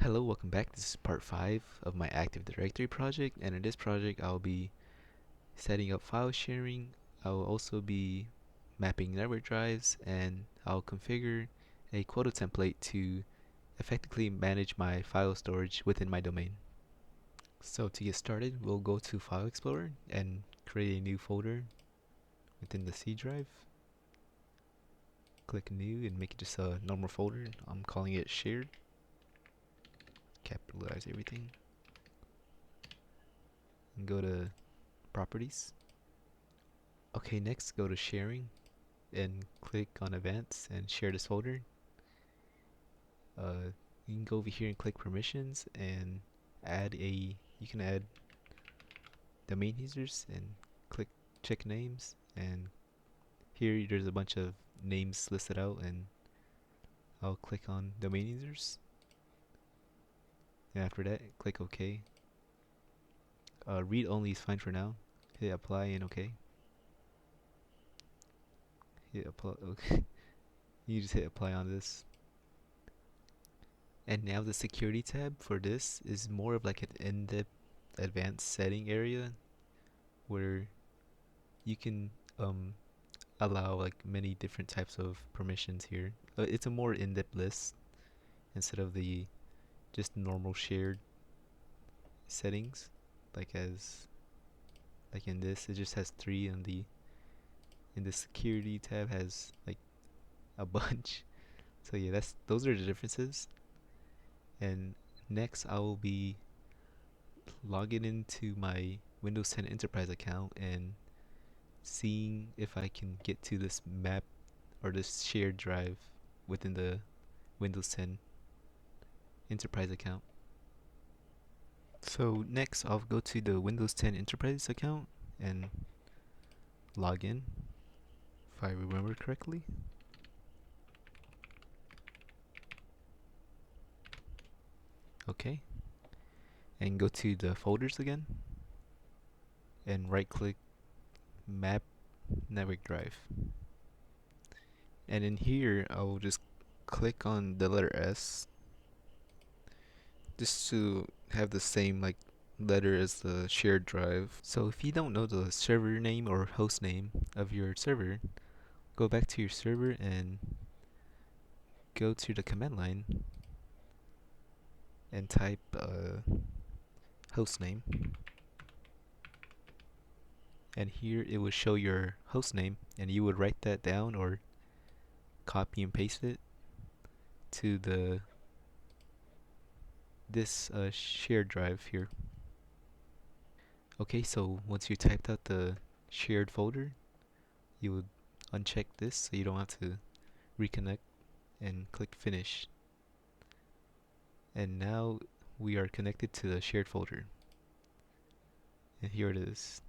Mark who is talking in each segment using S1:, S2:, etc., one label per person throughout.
S1: Hello, welcome back. This is part 5 of my Active Directory project, and in this project I'll be setting up file sharing. I'll also be mapping network drives, and I'll configure a quota template to effectively manage my file storage within my domain. So to get started, we'll go to File Explorer and create a new folder within the C drive. Click New and make it just a normal folder. I'm calling it Shared. Capitalize everything. And go to Properties. Okay, next go to Sharing and click on Advanced and share this folder. You can go over here and click Permissions and you can add domain users and click check names, and here there's a bunch of names listed out, and I'll click on domain users, and after that click OK. Read only is fine for now. Hit apply and OK. Hit apply. Okay. You just hit apply on this. And now the security tab for this is more of like an in-depth advanced setting area where you can allow like many different types of permissions here. It's a more in-depth list instead of the just normal shared settings, like as like in this it just has 3, and in the security tab has like a bunch. So yeah, those are the differences. And next I will be logging into my Windows 10 Enterprise account and seeing if I can get to this map or this shared drive within the Windows 10 Enterprise account. So next I'll go to the Windows 10 Enterprise account and log in, if I remember correctly. Okay, and go to the folders again and right click map network drive, and in here I will just click on the letter S just to have the same like letter as the shared drive. So if you don't know the server name or host name of your server, go back to your server and go to the command line and type host name, and here it will show your host name, and you would write that down or copy and paste it to this shared drive here. Okay, so once you typed out the shared folder, you would uncheck this so you don't have to reconnect and click finish. And now we are connected to the shared folder, and here it is.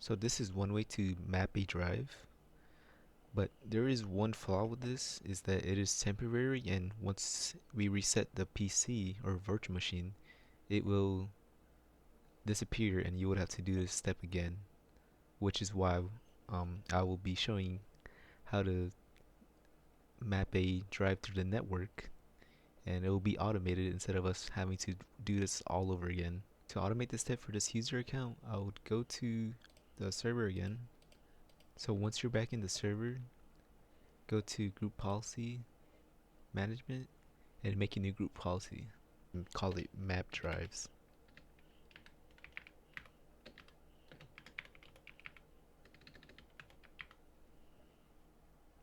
S1: So this is one way to map a drive, but there is one flaw with this, is that it is temporary, and once we reset the PC or virtual machine, it will disappear and you would have to do this step again, which is why I will be showing how to map a drive through the network, and it will be automated instead of us having to do this all over again. To automate this step for this user account, I would go to the server again. So once you're back in the server, go to group policy management and make a new group policy and call it map drives.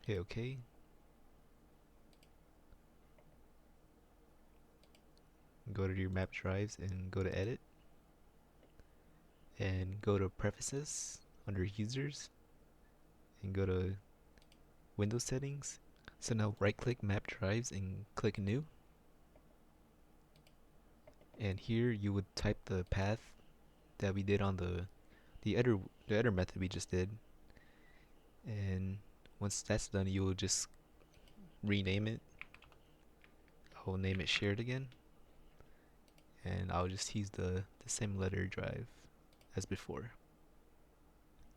S1: Hit OK. Go to your map drives and go to edit and go to preferences under users and go to Windows settings. So now right click map drives and click new, and here you would type the path that we did on the other method we just did, and once that's done you will just rename it. I'll name it shared again, and I'll just use the same letter drive as before.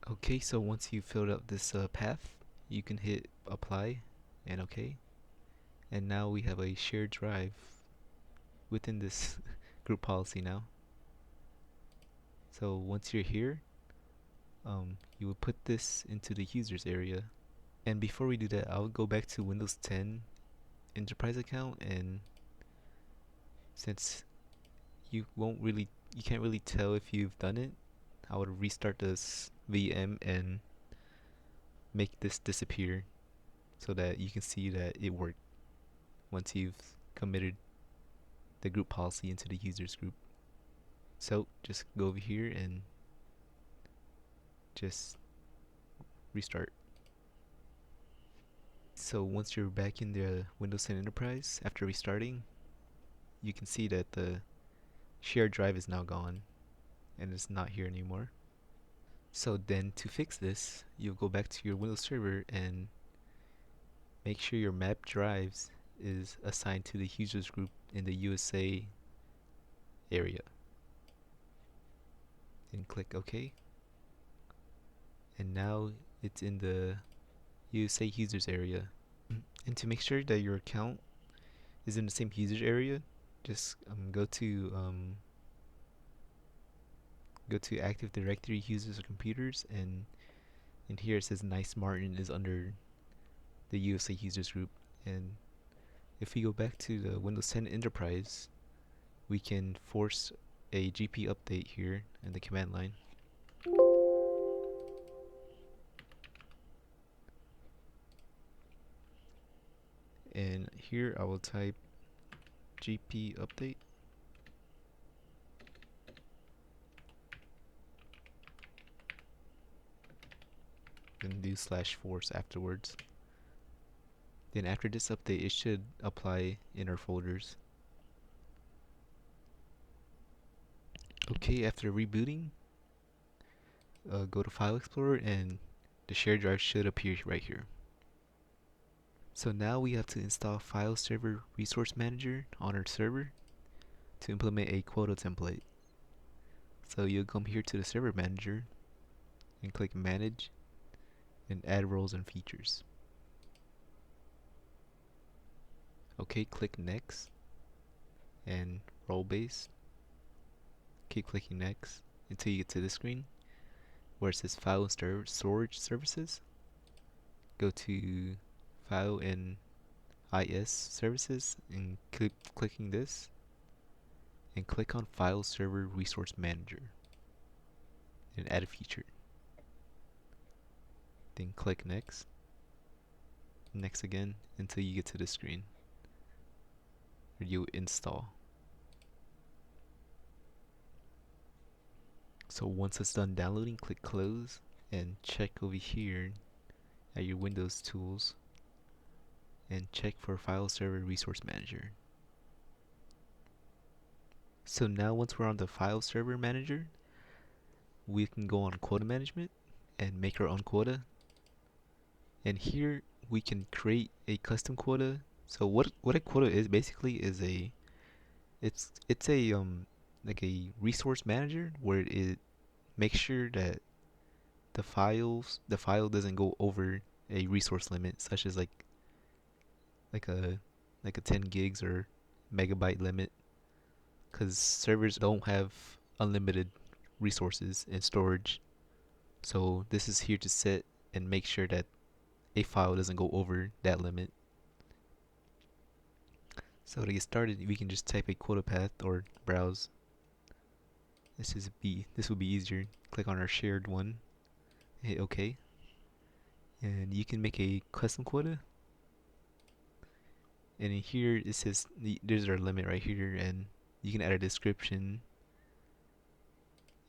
S1: Okay, so once you filled out this path, you can hit apply and OK. And now we have a shared drive within this group policy now. So once you're here, you will put this into the users area. And before we do that, I'll go back to Windows 10 enterprise account, and since you can't really tell if you've done it, I would restart this VM and make this disappear so that you can see that it worked once you've committed the group policy into the users group. So just go over here and just restart. So once you're back in the Windows 10 Enterprise after restarting, you can see that the shared drive is now gone and it's not here anymore. So then to fix this, you'll go back to your Windows server and make sure your map drives is assigned to the users group in the USA area. Then click OK. And now it's in the USA users area. And to make sure that your account is in the same users area, just go to Active Directory users or computers, and in here it says Nice Martin is under the USA users group. And if we go back to the Windows 10 Enterprise, we can force a GP update here in the command line. And here I will type GP update. Then do /force afterwards. Then after this update, it should apply in our folders. Okay, after rebooting, go to File Explorer and the shared drive should appear right here. So now we have to install File Server Resource Manager on our server to implement a Quota template. So you'll come here to the Server Manager and click Manage and Add Roles and Features. Okay, click Next and Role Based. Keep clicking Next until you get to this screen where it says File and Storage Services. Go to File and IS Services and keep clicking this and click on File Server Resource Manager and add a feature. Then click Next. Next again until you get to this screen where you install. So once it's done downloading, click Close and check over here at your Windows tools and check for File Server Resource Manager. So now once we're on the File Server Manager, we can go on Quota Management and make our own quota. And here we can create a custom quota. So what a quota is basically is it's a like a resource manager where it makes sure that the file doesn't go over a resource limit, such as like a 10 gigs or megabyte limit, because servers don't have unlimited resources and storage. So this is here to set and make sure that a file doesn't go over that limit. So to get started, we can just type a quota path or browse. This will be easier. Click on our shared one, hit OK, and you can make a custom quota. And in here it says there's our limit right here, and you can add a description,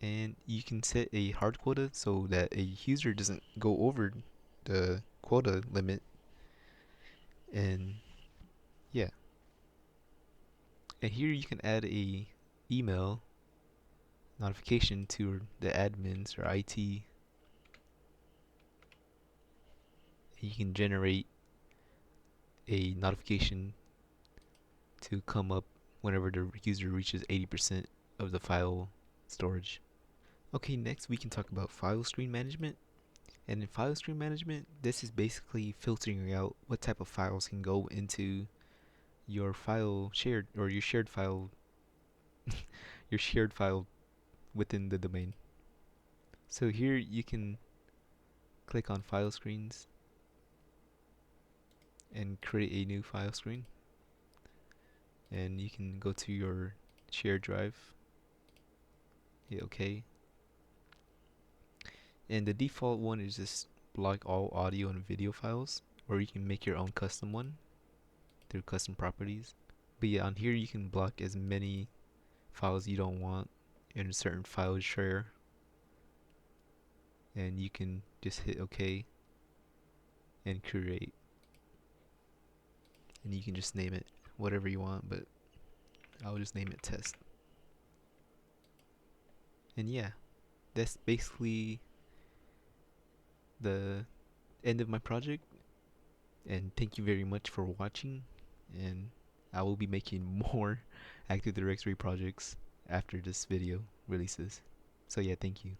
S1: and you can set a hard quota so that a user doesn't go over the quota limit. And yeah, and here you can add a email notification to the admins or IT. You can generate a notification to come up whenever the user reaches 80% of the file storage. Okay, next we can talk about file stream management. And in file stream management, this is basically filtering out what type of files can go into your file shared, or your shared file within the domain. So here you can click on file screens and create a new file screen, and you can go to your shared drive, hit OK, and the default one is just block all audio and video files, or you can make your own custom one through custom properties. But yeah, on here you can block as many files you don't want in a certain file share, and you can just hit OK and create, and you can just name it whatever you want, but I'll just name it test. And yeah, that's basically the end of my project, and thank you very much for watching, and I will be making more Active Directory projects after this video releases. So yeah, thank you.